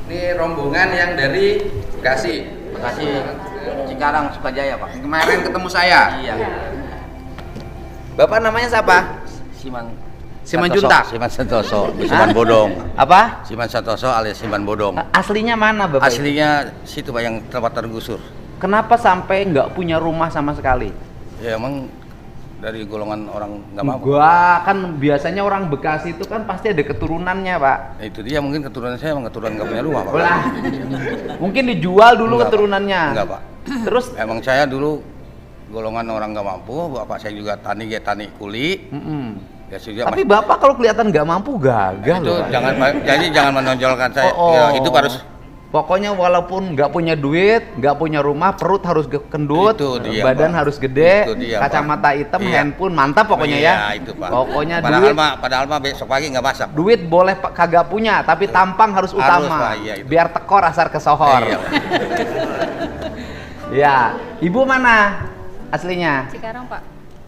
Ini rombongan yang dari Bekasi. Bekasi, Cikarang, Sukajaya, Pak. Kemarin ketemu saya. Iya. Bapak namanya siapa? Siman Simanjuntak. Siman Santoso, Siman Bodong. Apa? Siman Santoso alias Siman Bodong. Aslinya mana Bapak? Aslinya situ Pak yang tempat tergusur. Kenapa sampai nggak punya rumah sama sekali? Ya emang dari golongan orang nggak mampu. Gua kan biasanya orang Bekasi itu kan pasti ada keturunannya, Pak. Nah, itu dia mungkin keturunan saya emang keturunan nggak punya rumah Pak. Lah. Mungkin dijual dulu Enggak, Pak. keturunannya. Enggak Pak. Terus Emang saya dulu golongan orang nggak mampu. Bapak saya juga tani kuli. Ya sudah. tapi Bapak kalau kelihatan nggak mampu gagal itu loh, Pak. jadi jangan menonjolkan saya. Oh. Ya, itu harus. Pokoknya walaupun nggak punya duit, nggak punya rumah, perut harus kendut, Itu dia, badan Pak. harus gede, Itu dia, kacamata Pak. hitam, Iya. handphone mantap pokoknya Iya, ya. itu, Pak. Pokoknya Padahal mah besok pagi nggak masak. duit boleh kagak punya, tapi tampang harus utama. Pak, iya, itu. Biar tekor asar kesohor. Iya, Pak. Ya, ibu mana aslinya? Cikarang, Pak.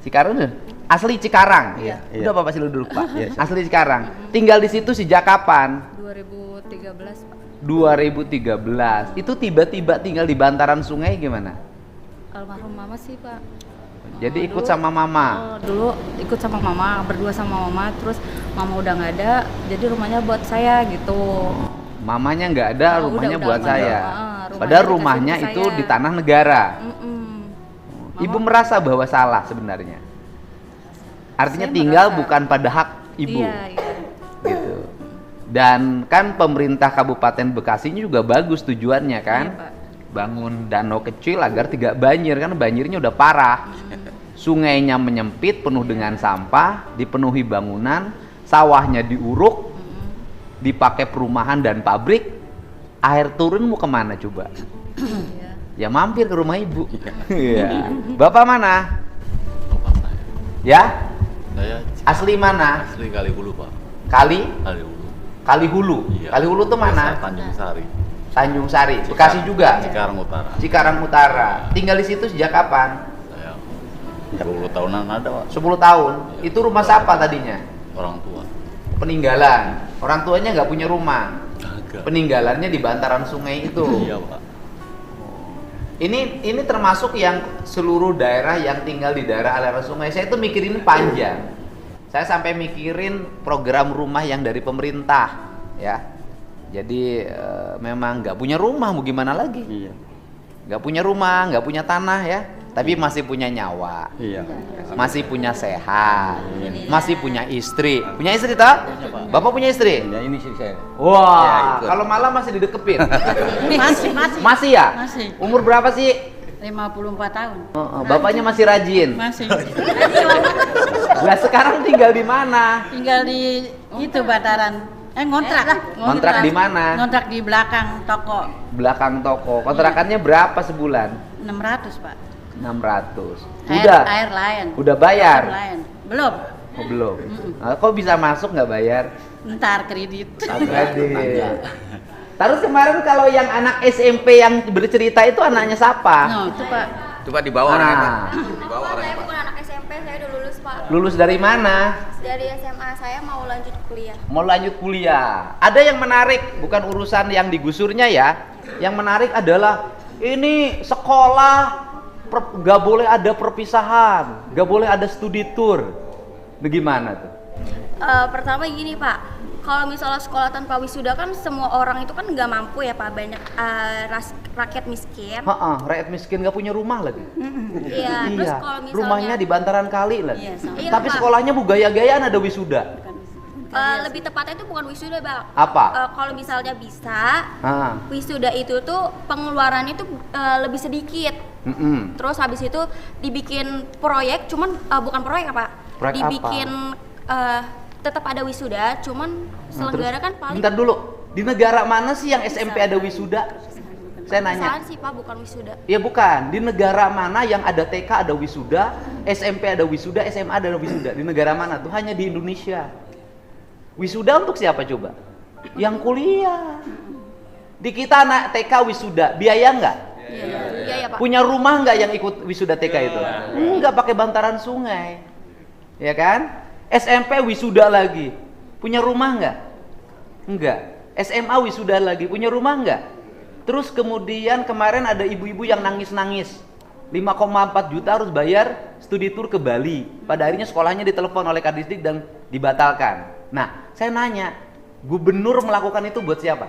Cikarang tuh? Asli Cikarang. Iya. Udah Bapak sih dulu Pak. Iya. Asli Cikarang. Tinggal di situ sejak kapan? 2013, Pak. 2013. Itu tiba-tiba tinggal di bantaran sungai gimana? Almarhum mama sih, Pak. Jadi ikut Dulu- sama mama. Dulu ikut sama mama, berdua sama mama, terus mama udah nggak ada, jadi rumahnya buat saya gitu. Mamanya nggak ada, Oh, rumahnya udah buat nggak ada. saya. Rumahnya Padahal dikasih rumahnya ke itu saya. di tanah negara. Mm-mm. Ibu Mama- merasa bahwa salah sebenarnya. Artinya Saya tinggal merasa- bukan pada hak ibu. Iya, iya. Gitu. Dan kan pemerintah Kabupaten Bekasi ini juga bagus tujuannya kan. Iya, Pak. Bangun danau kecil agar tidak banjir, kan banjirnya udah parah. Sungainya menyempit penuh dengan sampah, dipenuhi bangunan, sawahnya diuruk, dipakai perumahan dan pabrik. Air turun mau kemana coba? Iya. Ya mampir ke rumah ibu. Iya. Bapak mana? Bapak saya. Ya? Saya Asli mana? asli Kalihulu, Pak. Kali? Kalihulu. Kalihulu. Iya. Kalihulu tuh mana? Desa Tanjung Sari. Tanjung Sari. Bekasi juga. Cikarang Utara. Cikarang Utara. Tinggal di situ sejak kapan? Saya 10 tahunan ada, Pak. 10 tahun. Itu rumah siapa tadinya? Orang tua. Peninggalan. Orang tuanya nggak punya rumah. Kagak. Peninggalannya di bantaran sungai itu. Iya, Pak. Ini termasuk yang seluruh daerah yang tinggal di daerah aliran sungai. Saya tuh mikirin panjang. Saya sampai mikirin program rumah yang dari pemerintah, ya. Jadi memang nggak punya rumah, mau gimana lagi? Iya. Nggak punya rumah, nggak punya tanah ya. Tapi masih punya nyawa, Iya. masih punya sehat, masih punya istri. Punya istri toh? Bapak punya istri? Ya ini sih saya. Wah, Ya, itu. kalau malam masih didekepin. Masih. Masih ya? Masih. Umur berapa sih? 54 tahun. Bapaknya masih rajin. Masih. Lah sekarang tinggal di mana? Tinggal di itu Bataran. Ngontrak lah. Ngontrak di mana? Ngontrak di belakang toko. Belakang toko. Kontrakannya berapa sebulan? 600, Pak. 600. Air, Udah. air lain. Udah bayar? Air lain. Belum. Oh, belum. Kok bisa masuk nggak bayar? Ntar kredit. Kredit. Terus kemarin kalau yang anak SMP yang bercerita itu anaknya siapa? No, itu Pak. Coba di bawah orangnya, Pak. Ah, Di bawah Saya orangnya, Pak. bukan anak SMP, saya udah lulus, Pak. lulus dari mana? Dari SMA saya mau lanjut kuliah. Mau lanjut kuliah. Ada yang menarik, bukan urusan yang digusurnya ya. Yang menarik adalah ini sekolah nggak boleh ada perpisahan, nggak boleh ada studi tour. Bagaimana tuh? Pertama gini, Pak. Kalau misalnya sekolah tanpa wisuda kan semua orang itu kan nggak mampu ya, Pak. Banyak rakyat miskin. Rakyat miskin nggak punya rumah lagi. Iya, terus kalau misalnya Rumahnya di bantaran kali lagi. Iya, sama. Iya, Tapi Pak. sekolahnya gaya-gayaan ada wisuda. lebih tepatnya itu bukan wisuda, Bang. Apa? Kalau misalnya bisa, Ah, wisuda itu tuh pengeluarannya tuh lebih sedikit. Terus habis itu dibikin proyek, cuman bukan proyek apa? Proyek dibikin tetap ada wisuda, cuman selenggara kan paling Bentar dulu. Di negara mana sih yang SMP ada wisuda? Saya nanya. perusahaan sih, Pak, bukan wisuda. Ya bukan. Di negara mana yang ada TK ada wisuda, SMP ada wisuda, SMA ada wisuda? Di negara mana tuh? Hanya di Indonesia. Wisuda untuk siapa coba? Yang kuliah. Di kita anak TK wisuda, biaya nggak? Iya, ya, Pak. Punya rumah nggak yang ikut wisuda TK itu? Nggak, pakai bantaran sungai. Ya kan? SMP wisuda lagi. Punya rumah nggak? Enggak. SMA wisuda lagi, punya rumah enggak? Terus kemudian kemarin ada ibu-ibu yang nangis-nangis. 5,4 juta harus bayar studi tour ke Bali. Pada akhirnya sekolahnya ditelepon oleh Kadisdik dan dibatalkan. Nah, saya nanya, gubernur melakukan itu buat siapa?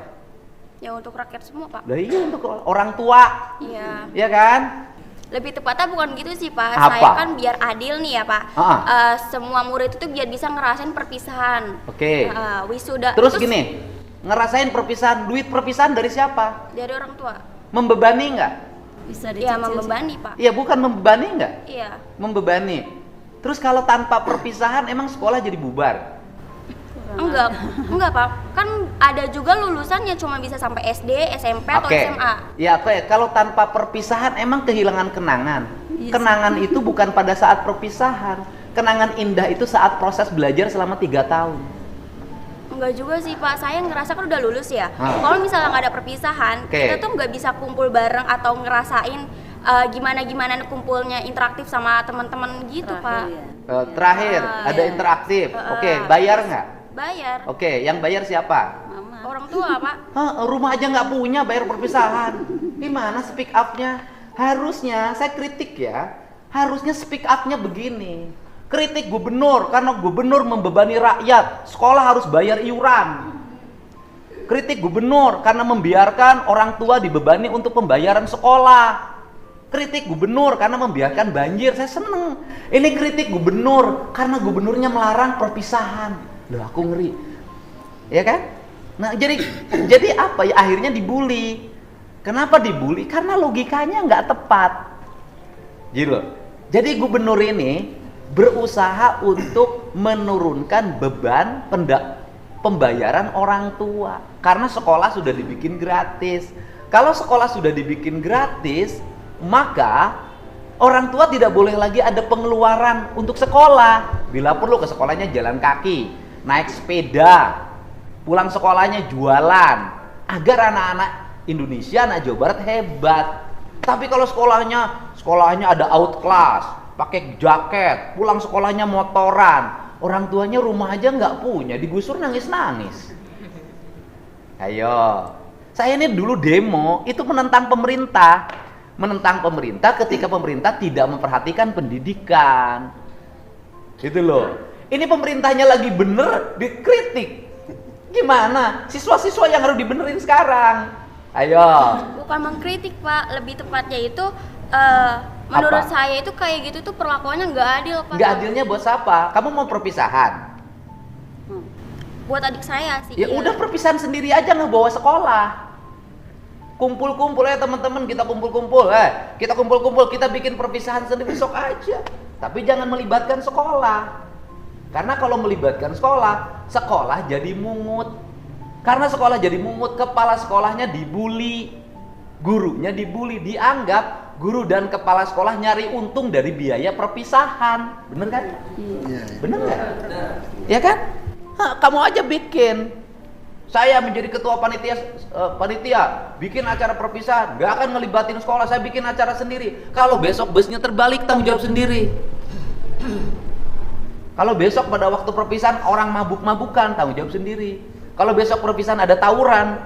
Ya untuk rakyat semua, Pak. Lah iya, untuk orang tua. Iya. Iya kan? Lebih tepatnya bukan gitu sih, Pak. Apa? Saya kan biar adil nih ya, Pak. Ah. Semua murid itu biar bisa ngerasain perpisahan. Oke. Wisuda. Terus itu gini, ngerasain perpisahan, duit perpisahan dari siapa? dari orang tua. Membebani nggak? Bisa Ya dicicil. membebani, Pak. Iya, bukan membebani nggak? Iya. Membebani. Terus kalau tanpa perpisahan emang sekolah jadi bubar? Enggak, Pak. Kan ada juga lulusannya cuma bisa sampai SD, SMP atau SMA. Ya, oke. Kalau tanpa perpisahan emang kehilangan kenangan. Yes. Kenangan itu bukan pada saat perpisahan. Kenangan indah itu saat proses belajar selama 3 tahun. Enggak juga sih, Pak. Saya ngerasa kan udah lulus ya. Ah. Kalau misalnya nggak ada perpisahan, Oke. kita tuh nggak bisa kumpul bareng atau ngerasain gimana kumpulnya interaktif sama teman-teman gitu, Pak. Iya. Terakhir, ada Iya. interaktif. Oke, bayar nggak? Bayar. Oke, yang bayar siapa? Mama. Orang tua, Pak. Hah, rumah aja nggak punya bayar perpisahan. Gimana speak up-nya? Harusnya, saya kritik ya, harusnya speak up-nya begini. Kritik gubernur, karena gubernur membebani rakyat, sekolah harus bayar iuran. Kritik gubernur, karena membiarkan orang tua dibebani untuk pembayaran sekolah. Kritik gubernur, karena membiarkan banjir, saya seneng. Ini kritik gubernur, karena gubernurnya melarang perpisahan. Loh, aku ngeri. Ya kan? Nah, jadi apa ya? Akhirnya dibully. Kenapa dibully? Karena logikanya nggak tepat. Gitu loh. Jadi gubernur ini berusaha untuk menurunkan beban pembayaran orang tua. Karena sekolah sudah dibikin gratis. Kalau sekolah sudah dibikin gratis, maka orang tua tidak boleh lagi ada pengeluaran untuk sekolah. Bila perlu ke sekolahnya jalan kaki, naik sepeda, pulang sekolahnya jualan, agar anak-anak Indonesia, anak Jawa Barat hebat. Tapi kalau sekolahnya ada outclass, pakai jaket, pulang sekolahnya motoran, orang tuanya rumah aja nggak punya, digusur nangis-nangis. Ayo, saya ini dulu demo, itu menentang pemerintah ketika pemerintah tidak memperhatikan pendidikan. Gitu loh. Ini pemerintahnya lagi bener, dikritik. Gimana? Siswa-siswa yang harus dibenerin sekarang. Ayo. Bukan mengkritik, Pak. Lebih tepatnya itu menurut Apa? saya itu kayak gitu tuh perlakuannya nggak adil, Pak. Nggak adilnya buat siapa? Kamu mau perpisahan? Buat adik saya sih. Ya iya. udah perpisahan sendiri aja, nggak bawa sekolah. Kumpul-kumpul ya teman-teman, kita kumpul-kumpul. Kita kumpul-kumpul, kita bikin perpisahan sendiri, sok aja. Tapi jangan melibatkan sekolah. Karena kalau melibatkan sekolah, sekolah jadi mungut. Karena sekolah jadi mungut, kepala sekolahnya dibully, gurunya dibully, dianggap guru dan kepala sekolah nyari untung dari biaya perpisahan. Bener kan? Iya. Bener nggak? Ya kan? Kamu aja bikin. Saya menjadi ketua panitia bikin acara perpisahan, nggak akan ngelibatin sekolah, saya bikin acara sendiri. Kalau besok busnya terbalik, tanggung jawab sendiri. Kalau besok pada waktu perpisahan orang mabuk-mabukan, tanggung jawab sendiri. Kalau besok perpisahan ada tawuran,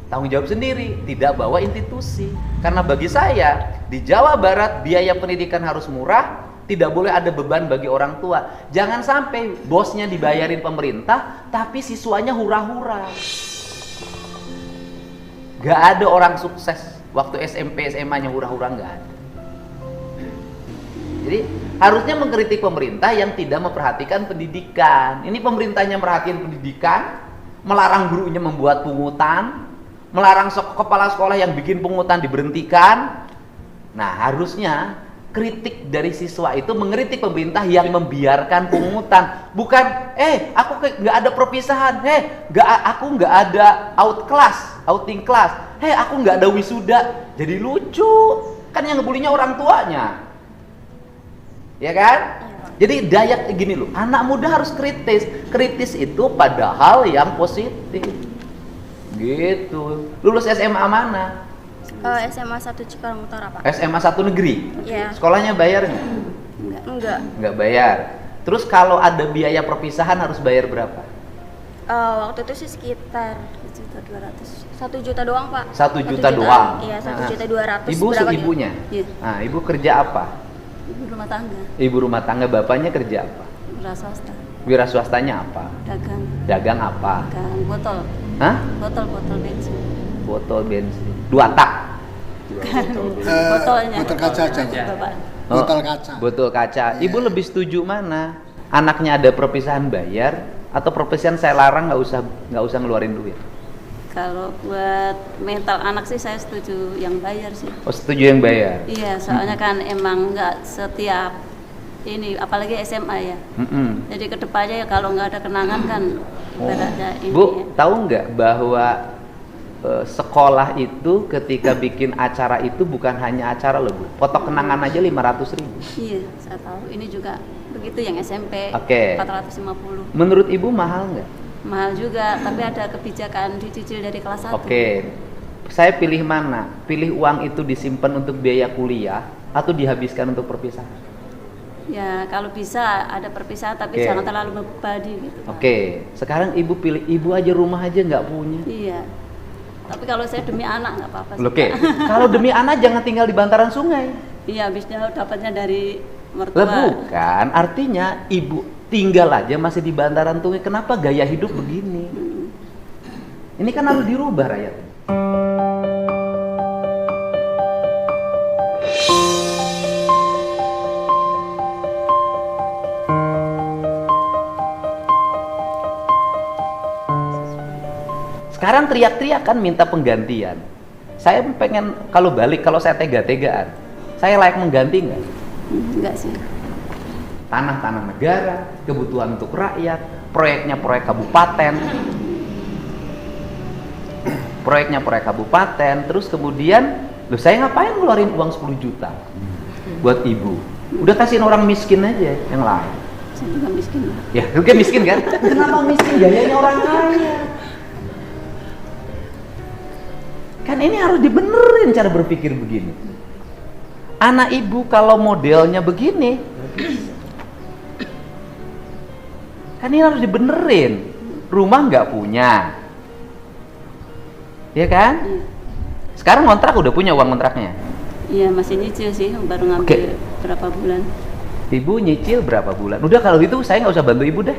tanggung jawab sendiri, tidak bawa institusi. Karena bagi saya, di Jawa Barat biaya pendidikan harus murah, tidak boleh ada beban bagi orang tua. Jangan sampai bosnya dibayarin pemerintah, tapi siswanya hura-hura. Gak ada orang sukses waktu SMP, SMA-nya hura-hura, gak ada. Jadi harusnya mengkritik pemerintah yang tidak memperhatikan pendidikan. Ini pemerintahnya merhatiin pendidikan, melarang gurunya membuat pungutan, melarang kepala sekolah yang bikin pungutan diberhentikan. Nah, harusnya kritik dari siswa itu mengkritik pemerintah yang membiarkan pungutan. Bukan, aku nggak ada perpisahan, aku nggak ada outing class, aku nggak ada wisuda. Jadi lucu, kan yang ngebulinya orang tuanya. Ya kan? Jadi daya gini loh, anak muda harus kritis itu pada hal yang positif. Gitu. Lulus SMA mana? SMA 1 Cikarang Utara, Pak. SMA 1 negeri? Iya. Sekolahnya bayar nggak? Enggak. Nggak bayar. Terus kalau ada biaya perpisahan harus bayar berapa? Waktu itu sih sekitar 1 juta doang Pak. 1 juta doang. Iya, 1 Nah. juta 200. Ibu berapa ibunya? Iya. Nah, ibu kerja apa? Ibu rumah tangga, Ibu rumah tangga, bapaknya kerja apa? wira swasta, Wira swastanya apa? dagang, Dagang apa? dagang botol, Hah? botol bensin. Botol bensin. 2 tak. Botolnya. Botol kaca aja. Bapak. Botol kaca. Botol kaca. Ibu lebih setuju mana? Anaknya ada perpisahan bayar atau perpisahan saya larang nggak usah ngeluarin duit? Kalau buat mental anak sih saya setuju yang bayar sih. Oh, setuju yang bayar. Iya, soalnya kan emang nggak setiap ini, apalagi SMA ya. Mm-mm. Jadi kedepannya ya kalau nggak ada kenangan kan ibaratnya ini. Bu, ya. tahu nggak bahwa sekolah itu ketika bikin acara itu bukan hanya acara loh Bu, foto kenangan aja 500.000. Iya, saya tahu. Ini juga begitu yang SMP. Oke. 450. Menurut Ibu mahal nggak? Mahal juga, tapi ada kebijakan dicicil dari kelas 1. Oke, saya pilih mana? Pilih uang itu disimpan untuk biaya kuliah atau dihabiskan untuk perpisahan? Ya, kalau bisa ada perpisahan tapi Oke. jangan terlalu membebani gitu. Pak. Oke, sekarang Ibu pilih, Ibu aja rumah aja nggak punya. Iya. Tapi kalau saya demi anak nggak apa-apa sih. Oke, Pak. kalau demi anak jangan tinggal di bantaran sungai. Iya, habisnya dapatnya dari mertua. Lah bukan, artinya Ibu tinggal aja masih di bantaran sungai. Kenapa gaya hidup begini? Ini kan harus dirubah rakyat. Sekarang teriak-teriak kan minta penggantian. Saya pengen kalau balik, kalau saya tega-tegaan, saya layak mengganti nggak? Enggak sih. Tanah-tanah negara, kebutuhan untuk rakyat, proyeknya proyek kabupaten, terus kemudian, loh saya ngapain ngeluarin uang 10 juta buat ibu? Udah kasihin orang miskin aja yang lain. Saya juga miskin. Pak. Ya, juga miskin kan? Kenapa miskin? Gayanya orang kaya. Kan ini harus dibenerin cara berpikir begini. Anak ibu kalau modelnya begini, kan ini harus dibenerin. Rumah nggak punya, ya kan? Iya. Sekarang kontrak udah punya uang kontraknya. Iya, masih nyicil sih, baru ngambil Oke. berapa bulan. Ibu nyicil berapa bulan? Udah kalau itu saya nggak usah bantu ibu deh.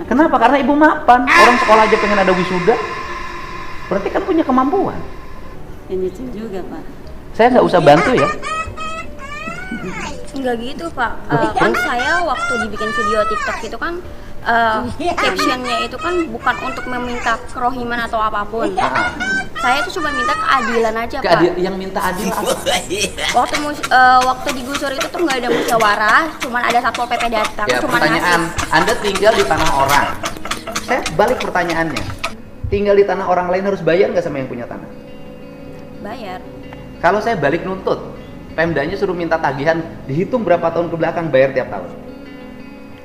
Kenapa? Karena ibu mapan. Orang sekolah aja pengen ada wisuda. Berarti kan punya kemampuan. Ya, nyicil juga, Pak. Saya nggak usah bantu ya. Enggak gitu Pak. Kan saya waktu dibikin video TikTok itu kan captionnya itu kan bukan untuk meminta kerohiman atau apapun. Saya itu cuma minta keadilan aja Pak. Yang minta adil apa? Waktu digusur itu tuh nggak ada musyawarah, cuman ada satpol PP datang, Ya, cuman pertanyaan, ngasih. Anda tinggal di tanah orang. Saya balik pertanyaannya. Tinggal di tanah orang lain harus bayar nggak sama yang punya tanah? Bayar. Kalau saya balik nuntut, Pemdanya suruh minta tagihan, dihitung berapa tahun ke belakang, bayar tiap tahun.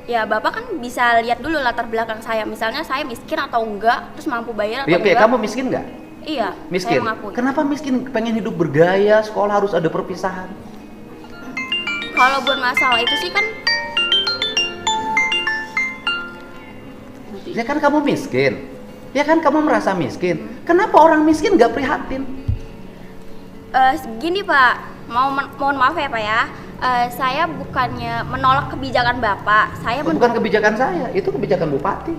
Ya Bapak kan bisa lihat dulu latar belakang saya. Misalnya saya miskin atau enggak, terus mampu bayar atau Ya, oke, enggak. kamu miskin nggak? Iya, Miskin. saya mengakui. Kenapa miskin? Pengen hidup bergaya, sekolah harus ada perpisahan. Kalau buat masalah itu sih kan Ya kan kamu miskin. Ya kan kamu merasa miskin. Kenapa orang miskin nggak prihatin? gini Pak, mohon maaf ya Pak ya. Saya bukannya menolak kebijakan Bapak. Saya Bukan kebijakan saya, itu kebijakan bupati.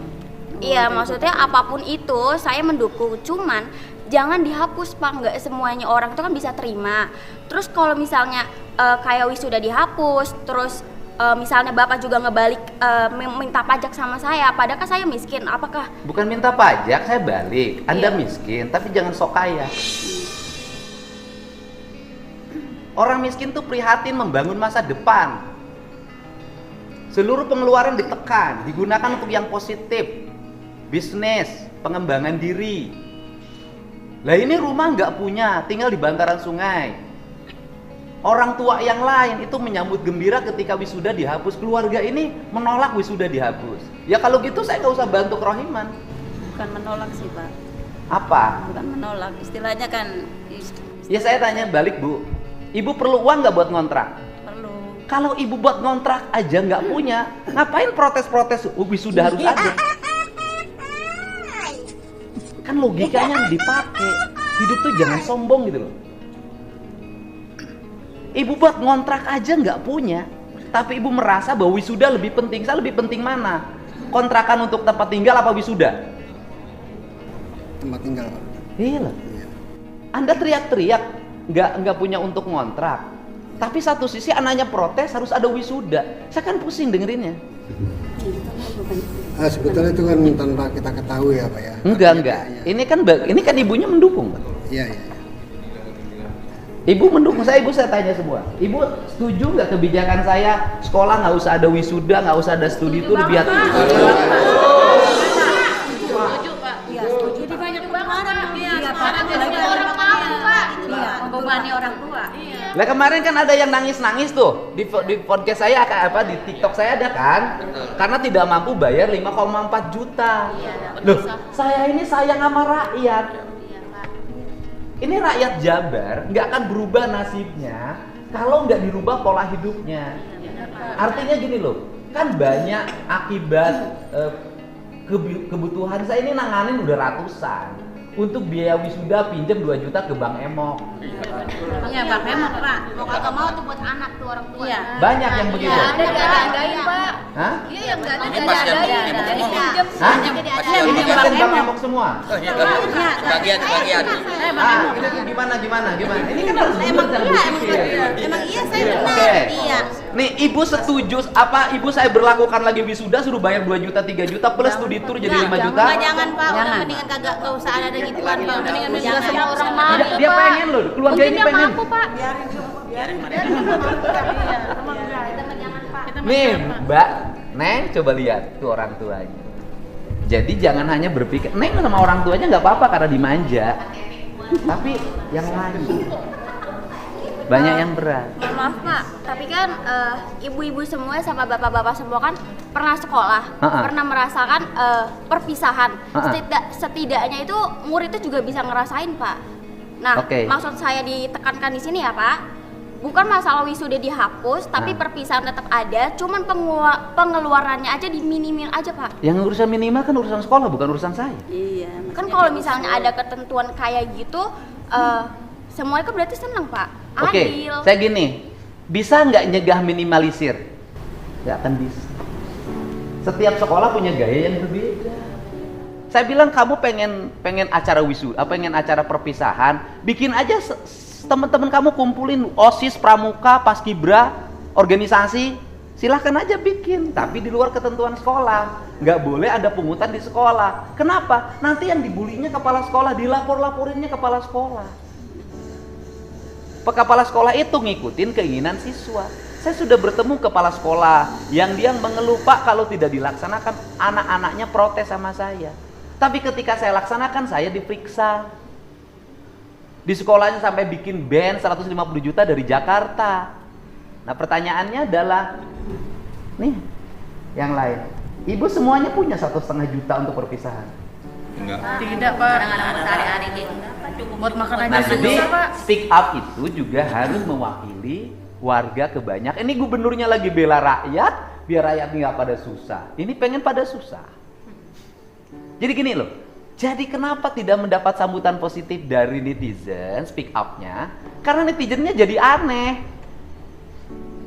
Iya, maksudnya apapun itu saya mendukung. Cuman jangan dihapus Pak, nggak semuanya orang itu kan bisa terima. Terus kalau misalnya kayak wisuda dihapus, terus misalnya Bapak juga ngebalik minta pajak sama saya, padahal kan saya miskin. Apakah Bukan minta pajak, saya balik. Anda Iya. miskin, tapi jangan sok kaya. Orang miskin tuh prihatin membangun masa depan. Seluruh pengeluaran ditekan, digunakan untuk yang positif. Bisnis, pengembangan diri. Lah ini rumah nggak punya, tinggal di bantaran sungai. Orang tua yang lain itu menyambut gembira ketika wisuda dihapus. Keluarga ini menolak wisuda dihapus. Ya kalau gitu saya nggak usah bantu kerohiman. Bukan menolak sih, Pak. Apa? Bukan menolak. Istilahnya kan Ya saya tanya balik Bu, ibu perlu uang nggak buat ngontrak? perlu. Kalau ibu buat ngontrak aja nggak punya, ngapain protes-protes wisuda harus ada? Kan logikanya dipakai. Hidup tuh jangan sombong gitu loh. Ibu buat ngontrak aja nggak punya, tapi ibu merasa bahwa wisuda lebih penting. Saya lebih penting mana? Kontrakan untuk tempat tinggal apa wisuda? Tempat tinggal, Pak. Iya loh. Anda teriak-teriak nggak punya untuk ngontrak, tapi satu sisi anaknya protes harus ada wisuda. Saya kan pusing dengerinnya. Sebetulnya itu kan tanpa kita ketahui ya, Pak ya. Enggak. Ini kan ibunya mendukung, Pak. Iya. Ibu mendukung saya, saya tanya semua. Ibu setuju nggak kebijakan saya sekolah nggak usah ada wisuda, nggak usah ada studi tour biar Membebani orang tua. Lah kemarin kan ada yang nangis-nangis tuh di podcast saya di TikTok saya ada kan, karena tidak mampu bayar 5,4 juta. Loh, saya ini sayang sama rakyat. Ini rakyat Jabar nggak akan berubah nasibnya kalau nggak dirubah pola hidupnya. Artinya gini loh, kan banyak akibat kebutuhan saya ini nanganin udah ratusan. Untuk biaya wisuda pinjam 2 juta ke Bang Emok. Iya, Bang Emok, Pak. Mau kagak mau tuh buat anak tuh orang tua. Iya. Banyak yang begitu. Ada diadain, Pak. Hah? Iya, yang enggak ada Ini pasti yang diadain. Bang Emok. Pinjam Hah? jadi Ini diadain. kan Bang Emok semua. Sebagian. Ini gimana? Ini kan harus benar cara berpikir. Emang iya saya Oke. benar. Iya. Nih, ibu setuju apa ibu saya berlakukan lagi wisuda suruh bayar 2 juta, 3 juta plus studi tour jadi 5 juta? Jangan, Pak. Udah mendingan kagak usah ada gituan, Pak. Mendingan Jangan semua orang Dia, mau. dia pengen loh, keluarga ini pengen. Mampu, Pak. Nih, Mbak, Neng coba lihat tuh orang tuanya. Jadi jangan hanya berpikir, Neng sama orang tuanya nggak apa-apa karena dimanja. Tapi yang lain banyak yang berat. Mohon maaf Pak, tapi kan ibu-ibu semua sama bapak-bapak semua kan pernah sekolah, pernah merasakan perpisahan. Setidaknya itu murid itu juga bisa ngerasain Pak. Nah, maksud saya ditekankan di sini ya Pak, bukan masalah wisuda dihapus, tapi perpisahan tetap ada, cuman pengeluarannya aja diminimin aja Pak. Yang urusan minimal kan urusan sekolah, bukan urusan saya. Iya. Kan kalau misalnya ada ketentuan kayak gitu, semuanya kan berarti senang Pak. Oke, saya gini, bisa nggak nyegah minimalisir? Nggak akan bisa. Setiap sekolah punya gaya yang berbeda. Saya bilang kamu pengen acara wisuda, pengen acara perpisahan, bikin aja teman-teman kamu kumpulin OSIS, pramuka, paskibra, organisasi, silahkan aja bikin, tapi di luar ketentuan sekolah. Nggak boleh ada pungutan di sekolah. Kenapa? Nanti yang dibulinya kepala sekolah, dilapor-laporinnya kepala sekolah. Kepala sekolah itu ngikutin keinginan siswa. Saya sudah bertemu kepala sekolah yang dia mengeluh, Pak, kalau tidak dilaksanakan anak-anaknya protes sama saya. Tapi ketika saya laksanakan, saya diperiksa. Di sekolahnya sampai bikin band 150 juta dari Jakarta. Nah pertanyaannya adalah, nih yang lain, ibu semuanya punya 1,5 juta untuk perpisahan? Enggak. Tidak, Pak. Sehari-hari gitu. Buat makan aja Nah susah, jadi Pak. speak up itu juga harus mewakili warga kebanyakan. Ini gubernurnya lagi bela rakyat, biar rakyat nggak pada susah. Ini pengen pada susah. Jadi gini loh, jadi kenapa tidak mendapat sambutan positif dari netizen speak up-nya? Karena netizennya jadi aneh.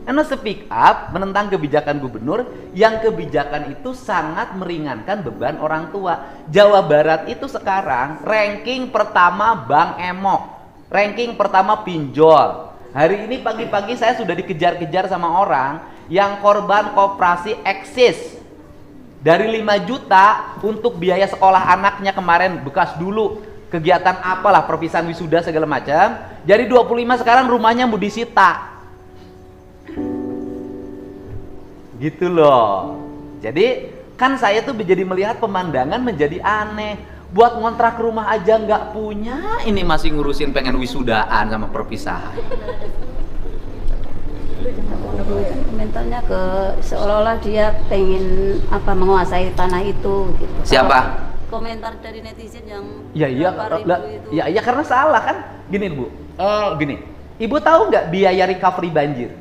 Karena speak up menentang kebijakan gubernur yang kebijakan itu sangat meringankan beban orang tua. Jawa Barat itu sekarang ranking pertama Bang Emok, ranking pertama pinjol. Hari ini pagi-pagi saya sudah dikejar-kejar sama orang yang korban koperasi eksis. Dari 5 juta untuk biaya sekolah anaknya kemarin bekas dulu kegiatan apalah perpisahan wisuda segala macam. Jadi 25 sekarang rumahnya mau disita. Gitu loh. Jadi kan saya tuh jadi melihat pemandangan menjadi aneh. Buat ngontrak rumah aja nggak punya, ini masih ngurusin pengen wisudaan sama perpisahan. Komentarnya ke seolah-olah dia pengen menguasai tanah itu gitu. Siapa? Komentar dari netizen yang Iya karena salah kan. Gini Bu, gini, Ibu tahu nggak biaya recovery banjir?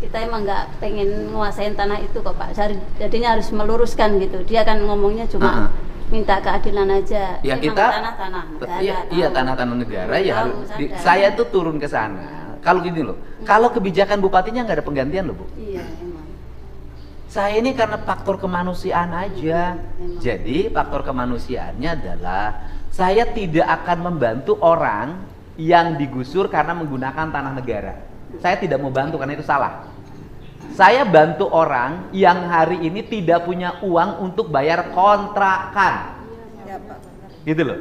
Kita emang nggak pengen nguasain tanah itu kok Pak. Jadinya harus meluruskan gitu. Dia kan ngomongnya cuma minta keadilan aja. Ya Memang kita tanah-tanah negara. iya tahu. tanah-tanah negara ya Tahu, harus sadar. saya tuh turun ke sana. Kalau gini loh, kalau kebijakan bupatinya nggak ada penggantian loh Bu. Iya, emang. Saya ini karena faktor kemanusiaan aja. Memang. Jadi faktor kemanusiaannya adalah saya tidak akan membantu orang yang digusur karena menggunakan tanah negara. Saya tidak mau bantu karena itu salah. Saya bantu orang yang hari ini tidak punya uang untuk bayar kontrakan. Gitu loh.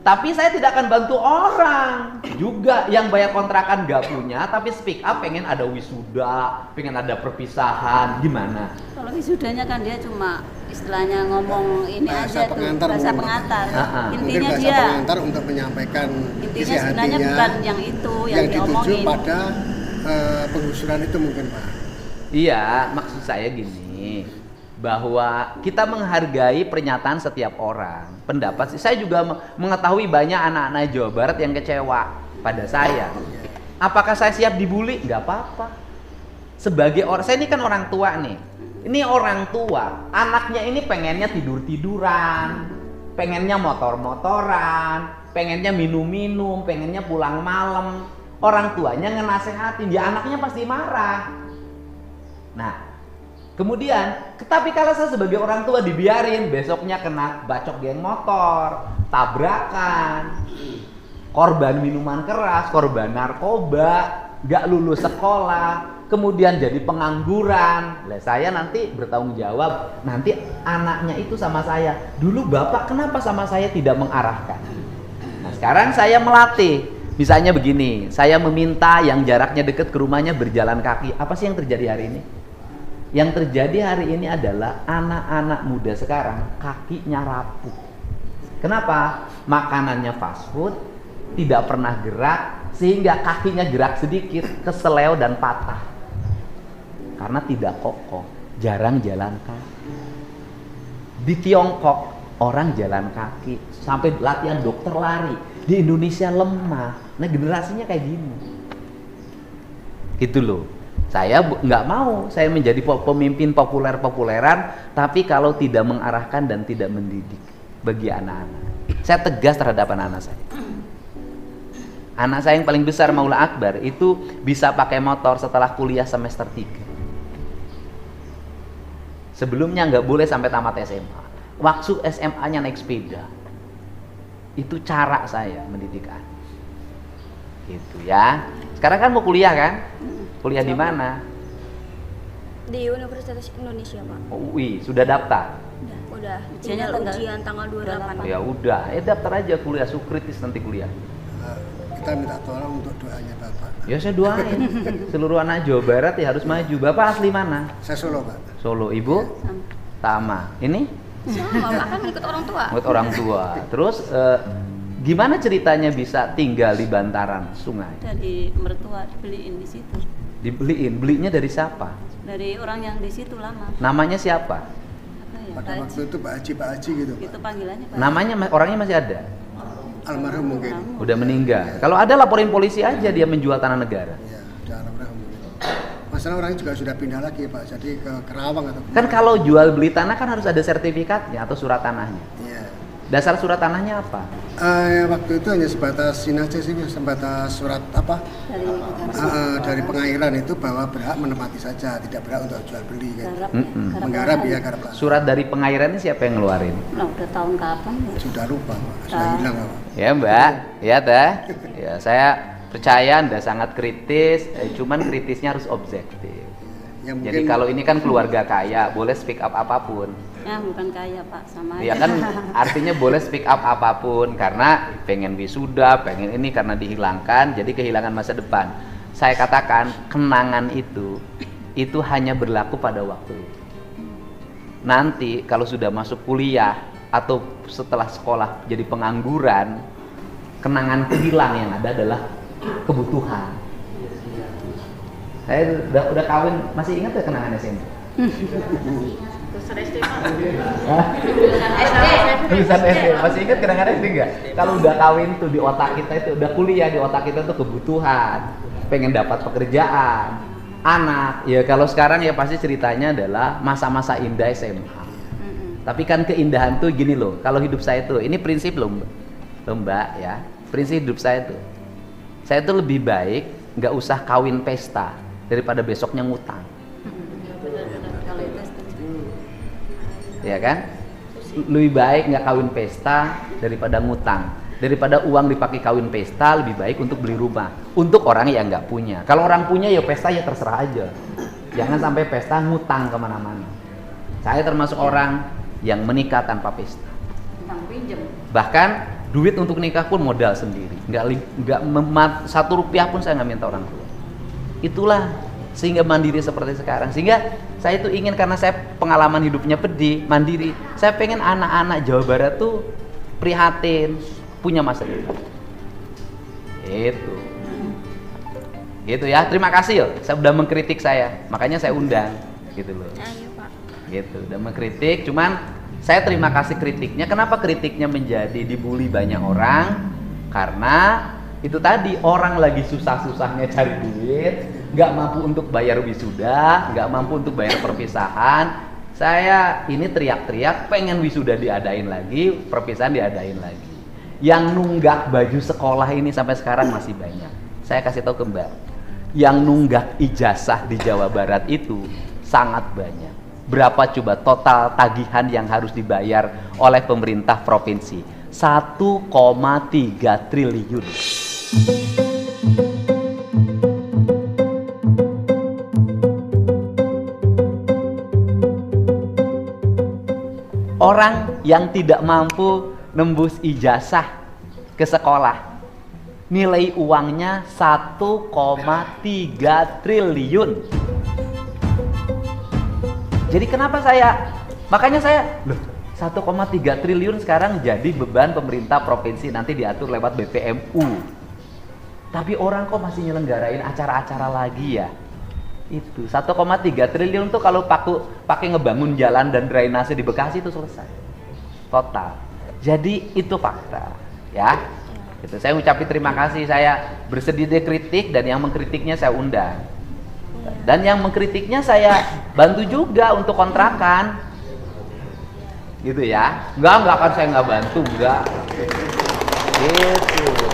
Tapi saya tidak akan bantu orang juga yang bayar kontrakan gak punya, tapi speak up pengen ada wisuda, pengen ada perpisahan, gimana? Kalau wisudanya kan dia cuma istilahnya ngomong ini Bahasa aja tuh, pengantar bahasa mungkin, pengantar. Mungkin Intinya bahasa dia, pengantar untuk menyampaikan intinya isi sebenarnya hatinya bukan yang itu yang dituju diomongin. pada penggusuran itu mungkin Pak. Iya, maksud saya gini, bahwa kita menghargai pernyataan setiap orang, pendapat. Saya juga mengetahui banyak anak-anak Jawa Barat yang kecewa pada saya. Apakah saya siap dibully? Nggak apa-apa. Sebagai orang, saya ini kan orang tua nih. Ini orang tua, anaknya ini pengennya tidur-tiduran, pengennya motor-motoran, pengennya minum-minum, pengennya pulang malam. Orang tuanya ngenasehatin, ya anaknya pasti marah. Nah, kemudian, tapi kalau saya sebagai orang tua dibiarin, besoknya kena bacok geng motor, tabrakan, korban minuman keras, korban narkoba, gak lulus sekolah, kemudian jadi pengangguran. Lah saya nanti bertanggung jawab, nanti anaknya itu sama saya. Dulu bapak kenapa sama saya tidak mengarahkan? Nah sekarang saya melatih. Misalnya begini, saya meminta yang jaraknya dekat ke rumahnya berjalan kaki. Apa sih yang terjadi hari ini? Yang terjadi hari ini adalah anak-anak muda sekarang kakinya rapuh. Kenapa? Makanannya fast food, tidak pernah gerak, sehingga kakinya gerak sedikit, keseleo dan patah. Karena tidak kokoh, jarang jalan kaki. Di Tiongkok, orang jalan kaki, sampai latihan dokter lari. Di Indonesia lemah. Nah generasinya kayak gini. Gitu loh. Saya nggak mau saya menjadi pemimpin populer-populeran, tapi kalau tidak mengarahkan dan tidak mendidik bagi anak-anak. Saya tegas terhadap anak-anak saya. Anak saya yang paling besar Maula Akbar itu bisa pakai motor setelah kuliah semester 3. Sebelumnya nggak boleh sampai tamat SMA. Waktu SMA-nya naik sepeda. Itu cara saya mendidik anak. Gitu ya. Sekarang kan mau kuliah kan? Kuliah di mana? Di Universitas Indonesia, Pak. UI, sudah daftar? Udah. Ujiannya Tinggal tanggal- ujian tanggal 28. Ya udah, daftar aja kuliah, sukritis nanti kuliah. Kita minta tolong untuk doanya Bapak. Ya saya doain. Seluruh anak Jawa Barat ya harus maju. Bapak asli mana? Saya Solo Pak. Solo. Ibu? Sama. Ini? Sama, Pak kan ikut orang tua. Buat orang tua. Terus gimana ceritanya bisa tinggal di bantaran sungai? Dari mertua dibeliin di situ. Dibeliin, belinya dari siapa? Dari orang yang di situ lama. Namanya siapa? Apa ya? Pada Pak waktu Haji. itu Pak Haji gitu Pak. Itu panggilannya Pak. Namanya orangnya masih ada? Almarhum mungkin. Udah meninggal. Kalau ada laporin polisi aja dia menjual tanah negara. Ya, udah almarhum mungkin. Masalah orangnya juga sudah pindah lagi Pak, jadi ke Kerawang atau Kan kalau jual beli tanah kan harus ada sertifikatnya atau surat tanahnya. Iya. Dasar surat tanahnya apa? Waktu itu hanya sebatas ini aja sih, sebatas surat apa dari pengairan itu bahwa berhak menempati saja, tidak berhak untuk jual beli kan. Garap, Mm-mm. Menggarap ya garap lahan. Surat dari pengairan ini siapa yang ngeluarin? Nah, udah tahun kapan ya? Sudah lupa Pak, sudah hilang Pak. Ya Mbak, ya teh. Ya saya percaya Anda sangat kritis, cuman kritisnya harus objektif. Ya, Jadi kalau ini kan keluarga kaya, boleh speak up apapun. Ya bukan kaya Pak, sama Ya aja. kan artinya boleh speak up apapun karena pengen wisuda, pengen ini karena dihilangkan, jadi kehilangan masa depan. Saya katakan kenangan itu hanya berlaku pada waktu itu. Nanti kalau sudah masuk kuliah atau setelah sekolah jadi pengangguran, kenangan itu hilang, yang ada adalah kebutuhan. Saya udah kawin, masih ingat ya kenangan SMP? Tulisan SD, masih ingat kenangan SD nggak? Kalau udah kawin tuh di otak kita itu, udah kuliah di otak kita tuh kebutuhan, pengen dapat pekerjaan, anak. Ya kalau sekarang ya pasti ceritanya adalah masa-masa indah SMA. Tapi kan keindahan tuh gini loh, kalau hidup saya tuh, ini prinsip loh Mbak ya, prinsip hidup saya tuh. Saya tuh lebih baik nggak usah kawin pesta daripada besoknya ngutang. Kalau itu setuju. Ya kan? Lebih baik nggak kawin pesta daripada ngutang. Daripada uang dipakai kawin pesta, lebih baik untuk beli rumah. Untuk orang yang nggak punya. Kalau orang punya ya pesta ya terserah aja. Jangan sampai pesta ngutang kemana-mana. Saya termasuk orang yang menikah tanpa pesta. Tentang pinjem. Bahkan duit untuk nikah pun modal sendiri. Nggak satu rupiah pun saya nggak minta orang tua. Itulah sehingga mandiri seperti sekarang. Sehingga saya itu ingin, karena saya pengalaman hidupnya pedih, mandiri. Saya pengen anak-anak Jawa Barat tuh prihatin, punya masa depan. Gitu ya. Terima kasih ya, saya udah mengkritik saya. Makanya saya undang, gitu loh. Gitu, udah mengkritik. Cuman saya terima kasih kritiknya. Kenapa kritiknya menjadi dibully banyak orang? Karena itu tadi, orang lagi susah-susahnya cari duit, nggak mampu untuk bayar wisuda, nggak mampu untuk bayar perpisahan. Saya ini teriak-teriak pengen wisuda diadain lagi, perpisahan diadain lagi. Yang nunggak baju sekolah ini sampai sekarang masih banyak. Saya kasih tahu ke Mbak, yang nunggak ijazah di Jawa Barat itu sangat banyak. Berapa coba total tagihan yang harus dibayar oleh pemerintah provinsi? 1,3 triliun. Orang yang tidak mampu nembus ijazah ke sekolah, nilai uangnya 1,3 triliun. Jadi kenapa makanya saya, 1,3 triliun sekarang jadi beban pemerintah provinsi, nanti diatur lewat BPMU. Tapi orang kok masih nyelenggarain acara-acara lagi ya? Itu 1,3 triliun tuh kalau pakai ngebangun jalan dan drainase di Bekasi itu selesai. Total. Jadi itu fakta, ya. Gitu. Saya ucapin terima kasih, saya bersedia kritik dan yang mengkritiknya saya undang. Dan yang mengkritiknya saya bantu juga untuk kontrakan. Gitu ya. Enggak akan saya nggak bantu, enggak. Gitu.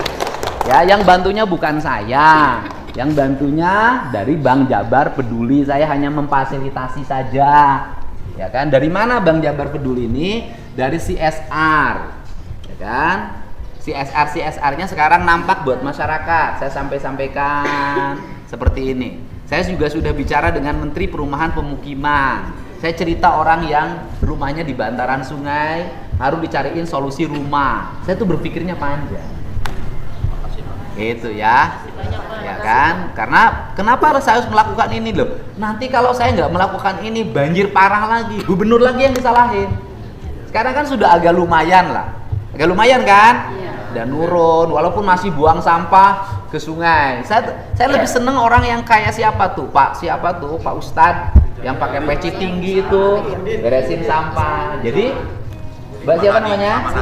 Ya, yang bantunya bukan saya. Yang bantunya dari Bank Jabar Peduli, saya hanya memfasilitasi saja. Ya kan? Dari mana Bank Jabar Peduli ini? Dari CSR. Ya kan? CSR-nya sekarang nampak buat masyarakat. Saya sampaikan seperti ini. Saya juga sudah bicara dengan Menteri Perumahan Pemukiman. Saya cerita orang yang rumahnya di bantaran sungai harus dicariin solusi rumah. Saya tuh berpikirnya panjang. Itu ya. Ya kan? Karena kenapa saya harus melakukan ini loh? Nanti kalau saya nggak melakukan ini banjir parah lagi, gubernur lagi yang disalahin. Sekarang kan sudah agak lumayan lah. Agak lumayan kan? Dan nurun, walaupun masih buang sampah ke sungai. Saya lebih seneng orang yang kayak siapa tuh? Pak Ustadz yang pakai peci tinggi itu beresin sampah. Jadi Mbak siapa namanya?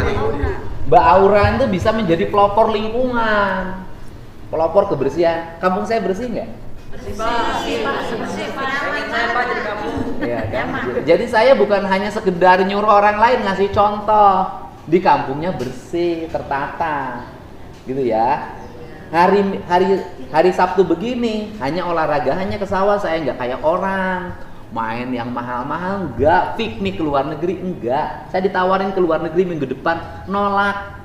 Mbak Aura itu bisa menjadi pelopor lingkungan, pelopor kebersihan. Kampung saya bersih nggak? Bersih Pak. Ya, kan? Jadi saya bukan hanya sekedar nyuruh orang lain, ngasih contoh. Di kampungnya bersih, tertata, gitu ya. Hari Sabtu begini, hanya olahraga, hanya ke sawah. Saya nggak kayak orang main yang mahal-mahal, enggak. Piknik ke luar negeri, enggak. Saya ditawarin ke luar negeri minggu depan, nolak.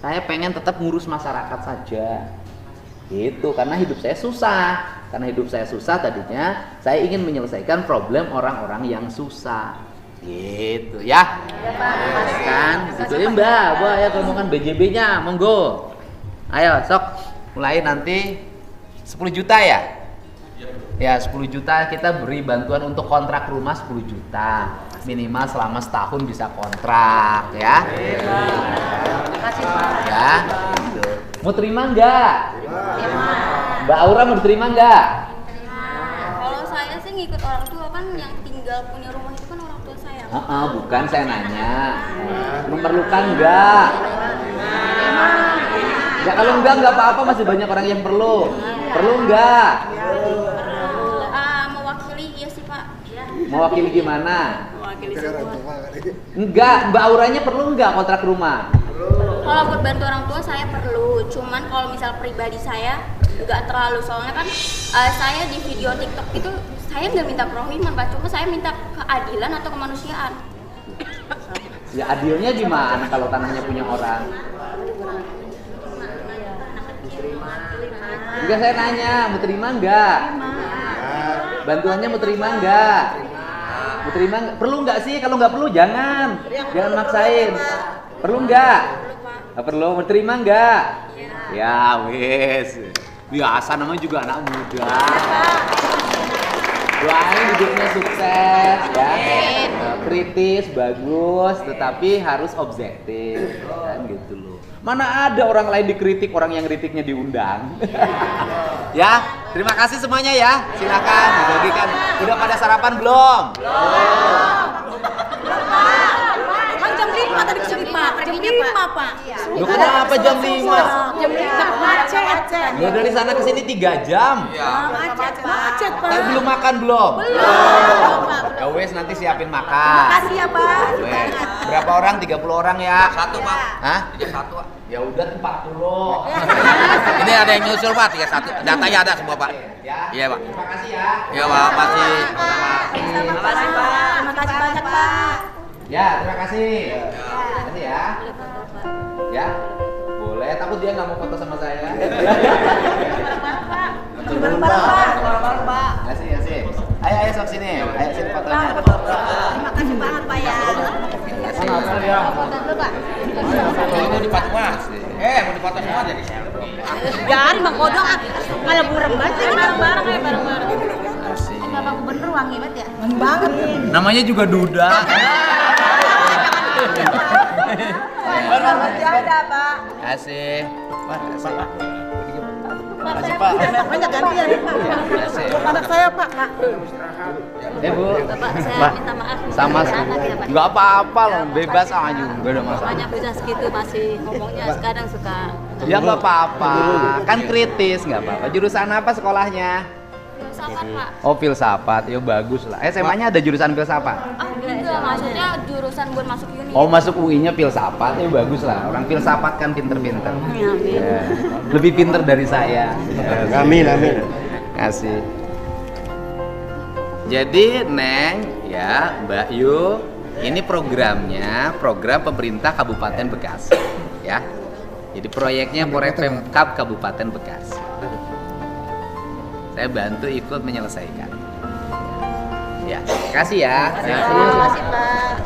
Saya pengen tetap ngurus masyarakat saja, gitu. Karena hidup saya susah. Karena hidup saya susah tadinya, saya ingin menyelesaikan problem orang-orang yang susah. Gitu ya. Ya Pak. Kan, gitu ya Mbak. Wah ya ngomongkan BJB-nya, monggo. Ayo sok mulai nanti 10 juta ya. Ya 10 juta kita beri bantuan untuk kontrak rumah 10 juta. Minimal selama setahun bisa kontrak ya. Makasih Pak. Ya. Gitu. Mau terima enggak? Mbak Aura mau diterima enggak? Kalau saya sih ngikut orang tua, kan yang tinggal punya rumah itu kan orang tua saya. Bukan, saya nanya. Memerlukan enggak? Ya kalau enggak apa-apa, masih banyak orang yang perlu. Perlu enggak? Mewakili iya sih Pak. Mewakili gimana? mewakili semua. Enggak, Mbak Auranya perlu enggak kontrak rumah? Kalau buat bantu orang tua saya perlu, cuman kalau misal pribadi saya nggak terlalu, soalnya kan saya di video TikTok itu saya nggak minta perohiman Pak, cuma saya minta keadilan atau kemanusiaan. Ya adilnya gimana kalau tanahnya punya orang? Enggak, saya nanya, mau terima enggak? Bantuannya mau terima enggak? Mau terima enggak? Perlu enggak sih? Kalau enggak perlu jangan maksain. Perlu enggak? Enggak perlu, mau terima enggak? Ya wes, biasa namanya juga anak muda. Doain hidupnya sukses ya. Kritis, bagus, tetapi harus objektif kan gitu loh. Mana ada orang lain dikritik, orang yang kritiknya diundang. Ya, terima kasih semuanya ya. Silakan dibagikan. Udah pada sarapan belum? Kan jam 5 tadi kesini Pak. Jam 5 Pak. Loh, kenapa jam 5? Jam 5 macet. Ya dari sana ke sini 3 jam. Macet Pak. Tapi belum makan belum? Ya wes, nanti siapin makan. Makasih ya Pak. Wes. Berapa orang? 30 orang ya? Satu Pak. Hah? 31 Pak. Ya udah 40. Ini ada yang nyusul Pak, 31. Datanya ada semua Pak. Ya. Iya Pak. Terima kasih ya. Iya Pak, masih. Terima kasih Pak. Terima kasih banyak Pak. Ya, terima kasih. Terima kasih ya. Ya. Boleh, takut dia nggak mau foto sama saya. Kasih, kasih. Ayo sok sini. Ayo sini fotonya. Terima kasih banget Pak ya. Ini mau dipatu Mas. Mau dipatu semua jadi selfie. Jangan Bang Kodok malah burem banget sih bareng-bareng ya bareng-bareng. Bapak Gubernur wangi banget ya? Wangi banget. Namanya juga Duda. Ada Pak. Kasih. Kasih. Makasih Pak. Banyak gantian Pak. Kasih. Anak saya Pak. Bu. Bapak saya minta maaf. Sama anak ya Pak. nggak apa-apa loh, bebas aja, nggak ada masalah. Banyak bisa segitu masih ngomongnya sekarang suka. Ya nggak apa-apa, kan kritis nggak apa-apa. Jurusan apa sekolahnya? Filsafat Pak. Oh filsafat, ya bagus lah. SMA-nya ada jurusan filsafat? Enggak, maksudnya jurusan buat masuk uni. Oh masuk UI-nya filsafat, ya bagus lah. Orang filsafat kan pinter-pinter. Ya. Lebih pinter dari saya. Amin, amin. Kasih. Jadi Neng, ya Mbak Yu, ini programnya program pemerintah Kabupaten Bekasi, ya. Jadi proyeknya proyek Pemkab Kabupaten Bekasi. Saya bantu ikut menyelesaikan. Ya, kasih ya. Terima kasih Pak.